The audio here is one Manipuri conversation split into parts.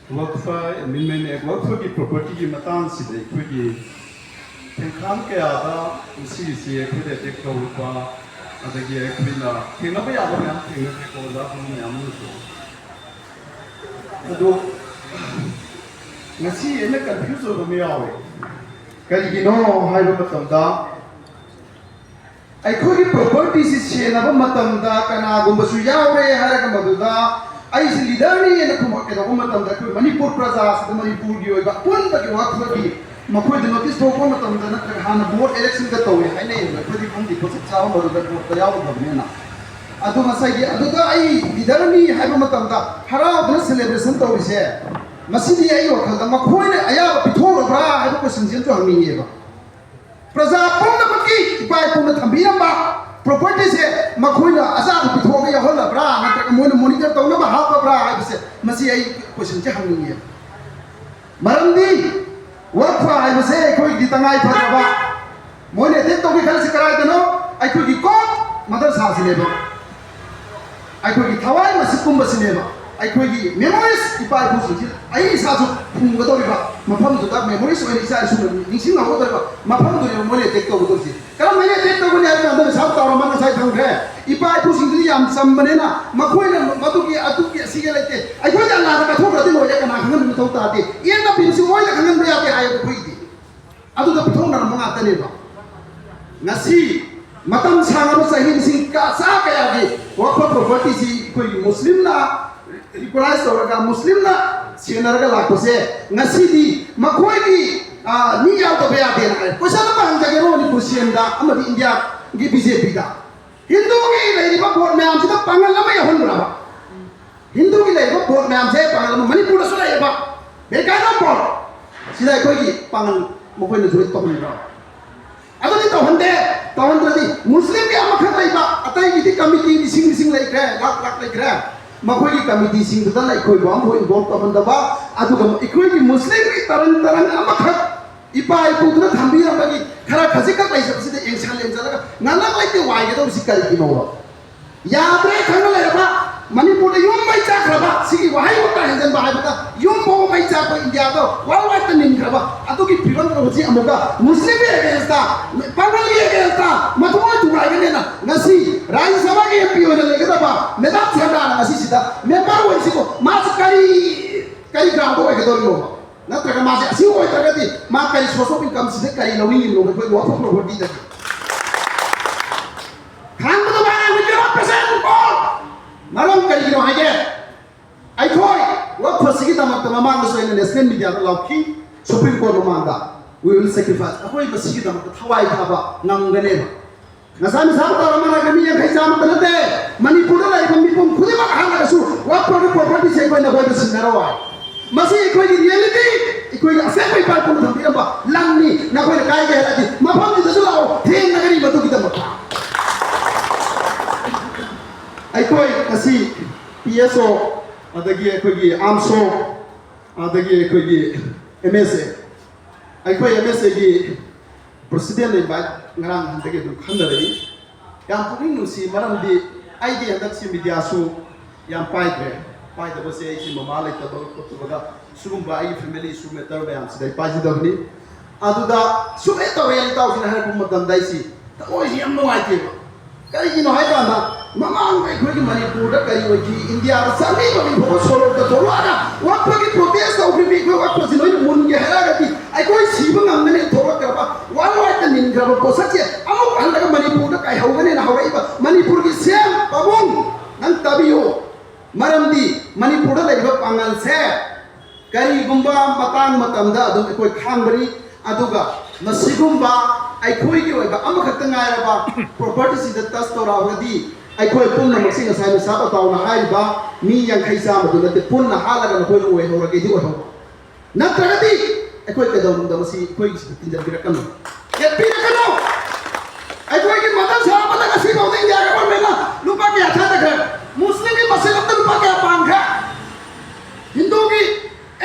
Waqf Amendment Act Waqf की property की मतदान से देखो कि तेंखान के आधा उसी से खुद एक कौवा अदगी एक बिना तेंगा भी आधा में हम तेंगा के कौवा हम यामन तो नसी ये में confuse हो गया है कल की नो हाइबा मतमदा अखोगी property से शेना बा मतमदा कना गुम्बसु यावरे हर का मधुदा आई से लीडर नहीं है ना कुमार के दबो मतमदा कोई मणिपुर प्रजास तो मणिपुर की होगा पुन तक वक्त की मकोई दिन नोटिस तो कौन मतमदा ना हाना बोर्ड इलेक्शन का तो है नहीं है कोई भी कौन दिखो से चाव मधुदा को तैयार हो गए ना अदो मसाई की अदो का आई लीडर नहीं है मतमदा हरा अपना सेलिब्रेशन तो इसे मसीदी आई वक्त दा मकोई ने आया पिथोर ब्रा है तो क्वेश्चन जो हम नहीं है प्रजा पुन मकी इपाई पुन थंबीरamba property से मखोइना आजाद पिथोगे या होला ब्रा नत्रक मोइन मॉनिटर तौना बा हाप ब्रा हाइबसे मसी आई क्वेश्चन जे हमनी है मरंदी वक्त हाइबसे कोई दितंगाई फरबा मोइने ते तो के खल से कराय दनो आई कोई को मदर सासिनेबा आई कोई थवाई मसिकुम बसिनेबा आई कोई मेमोरीज इपाई बुसि आई सासु फुंगदोरिबा मफम दुदा मेमोरीज ओइ इसा सु निसिंग हावदोरिबा मफम दुने मोइने टेक तो बुदोसि कल मैंने देख तो बुनियाद में अंदर सब तारों मन साइड हम गए इपाई पुसिंग दी हम संबने ना मखोई ने मधु की अतु की सीगे लेते आई कोई जान लाता थोक रति हो जाए कना खंगन में थोता आते ये ना पिन से मोई ले खंगन में आते आए कोई दी अतु तो पिथों ना मंगा तने बा नसी मतम सांगम सही सिंह का सा कया के वक्त प्रॉपर्टी सी कोई मुस्लिम ना रिकॉग्नाइज होगा मुस्लिम ना सेनर का लाखों से नसी दी मखोई की ni yaw to be ade na ko sa ba hang jage ro ni Christian da amadi India gi BJP da Hindu gi lai ba board me am se pangal la ma ya hon bra ba Hindu gi lai ba board me am se pangal ma Manipur da so lai ba be ka na board sida ko gi pangal mo ko ni joi to ni ba ado ni to honde to hon di Muslim gi am khat lai ba atai gi committee ni sing lai kra lak lai kra मकोई की कमिटी सिंह तो ना इकोई बाम हो इन्वॉल्व तो बंदा बा आदु का इकोई की मुस्लिम की तरन अमखत इपा इपुतना थंबीरamba की खरा खजिका पैसा से एंगसान लगा नाना लाइते वाई तो उसी कल की नोवा यात्रे खंगल लेबा मणिपुर यूम मई चाखरबा सिगी वाई होता है जन बाय बता यूम बो मई चाख इंडिया तो वाल वाई त निंखरबा अतु की फिरन रो जी अमुका मुस्लिम के अगेंस्ट ता पंगल के अगेंस्ट ता मथुआ तुराई के ना नसी राज्य सभा के एमपी होने लगे तबा मेदा छेड़ा नसी सीधा मेंबर होई सिको मास करी ग्राम को के दोलो नत्रक मास असी होई तगदी मा करी सोसो पिन कम से करी लवी लो कोई वफा प्रॉपर्टी दे खान तो बारे में 0% को मरम करी नो हागे आई खोई वो फसगी तमक तमाम सो इन नेशनल मीडिया तो लौकी सुप्रीम कोर्ट मांगा we will sacrifice अखोई बसगी तमक थवाई थाबा नंगने नसान साब तो रमना गमी ये खैसा मत नते मणिपुर ला इबम बिपम खुदे मा हांगा सु वो प्रॉपर्टी से कोई न कोई सिनरो वा मसी कोई रियलिटी कोई असे कोई पार पुन थंबीरamba लंगनी न कोई काय के हलाती मफम दि दसु लाओ थेंग नगरी मतु की तमक आई कोई असी PSO अदगी कोई की AMMSO अदगी कोई की MSA आई कोई MSA की प्रेसिडेंट ने बात नरम हंतके तो खंडर रही याम पुनी नुसी मरम दी आई दी हंतक सी मीडिया सु याम पाई दे बसे ऐसी ममाले तब को तो बगा सुरुम बाई फैमिली सु में तर याम से पाजी दबनी अदुदा सुमे तो वेली ताउ सिन हर कुम दंदाई सी तो ओ याम नो आइते करी की नो हाय बा ममांग में कोई मणिपुर दा करी होई इंडिया दा समी बनी भो सोलो तो तो आना वक्त की प्रोटेस्ट तो भी कोई वक्त से नोई मुन के हरा गति आई कोई सीब ngam ने थोड़ा करबा वाल वाई त निन करबा पोसचे अमु हंदक मणिपुर दा काय हौगने ना हौरई बा मणिपुर की सेम पबुंग नन तबियो मरमदी मणिपुर दा लेबा पांगल से करी गुंबा मतांग मतमदा अदु कोई खांबरी अदुगा मसिगुंबा आई कोई की होइबा अमु खत ngairaba property si da tas to rawadi ai कोई पुन मक्सी नसाई में साब ताऊ ना हाई बा मी yang खाई सा मधु नते पुन ना हालगा ना कोई ओए हो रगे दी ओहो न प्रगति ai कोई के दम दमसी कोई तिंजर बिरकन ये बिरकनो ai कोई की मदन सा पता का सी बहुते इंडिया का पर मेला लुपा के अच्छा तक मुस्लिम की मसले तो लुपा के पांग है हिंदू की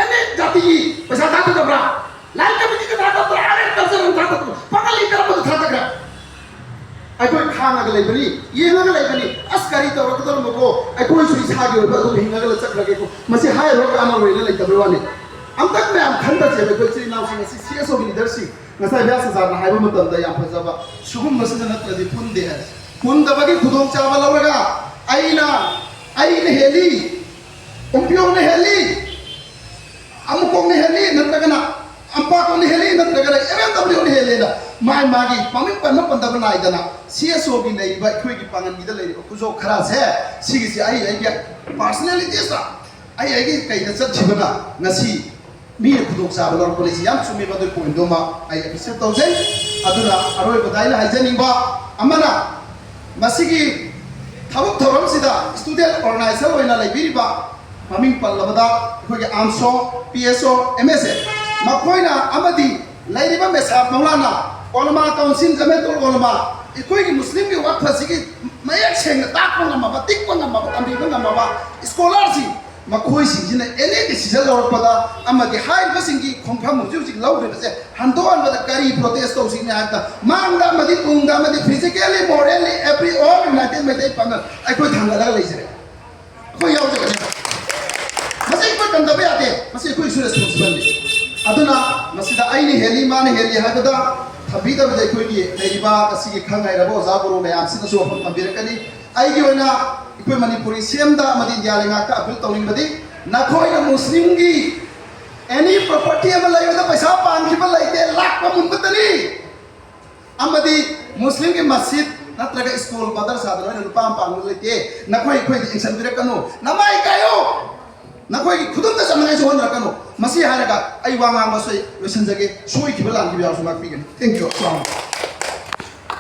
एने जाति की पैसा था तो बरा लाल कमिटी का था तो अरे तसर था तो पगल ही कर मत था तक ai कोई खाना के लिए बनी ये ना के लिए बनी अस kari tawra ka tawra ko ai koi sui sa gi ba do hinga la chak lage ko masi hai ro ka na roi la lai ta wani am tak me am khan da je ba ko chi na sing si CSO leadership ngasai bya sa na haiba matam da yam phajaba sugum masana na tradi pun de hai pun da bagi khudong chawa lawaga aina heli UMPYO ne heli amukong ne heli natragana ampakong ne heli natragana MMW ne heli na mai magi paming pan na pandaba na idana CSO gi nei ba khoi gi pangan gi da lei ko jo khara se sigi si ai gi personalities na ai gi kai da chat chibana ngasi mi khudok sa ba lor policy yam sumi ba do point do ma ai episode tause aduna aroi badai la haijaning ba amana masigi thabuk thoram sida student organizer oina laibiriba maming pallabada khoge AMMSO PSO MSA makoina amadi lairiba mesa maulana olama council jametul olama ikoi muslim ki waqf sigi mayak seng ta ko ngama batik ko ngama ambi ko ngama scholarship makoi sinjina ene ke sijal lorpada amagi hai basingi khongpham mujik lawre se handoan bada kari protest to sing na mangda madi tungda madi physically morally every all united mate pangal ai koi thangala leisere ko yaw de masai ko tanda be ate masai ko responsible aduna masida aini heli man heli habada thabida be koi ki leiba asigi khangai rabo zaburo me amsina so hon tambirakani ai gi oina ikoi manipuri siamda amadi dialenga ka apil tawning badi nakhoi na muslim gi any property ama layoda paisa pangki ba laite lakh pa mun batani amadi muslim gi masjid natraga school madrasa da na pam pang laite nakhoi khoi action birakano namai kayo nakhoi gi khudum da samnai so hon rakano masi haraga ai wanga masoi loisan jage soi ki balang gi biar sumak pigen thank you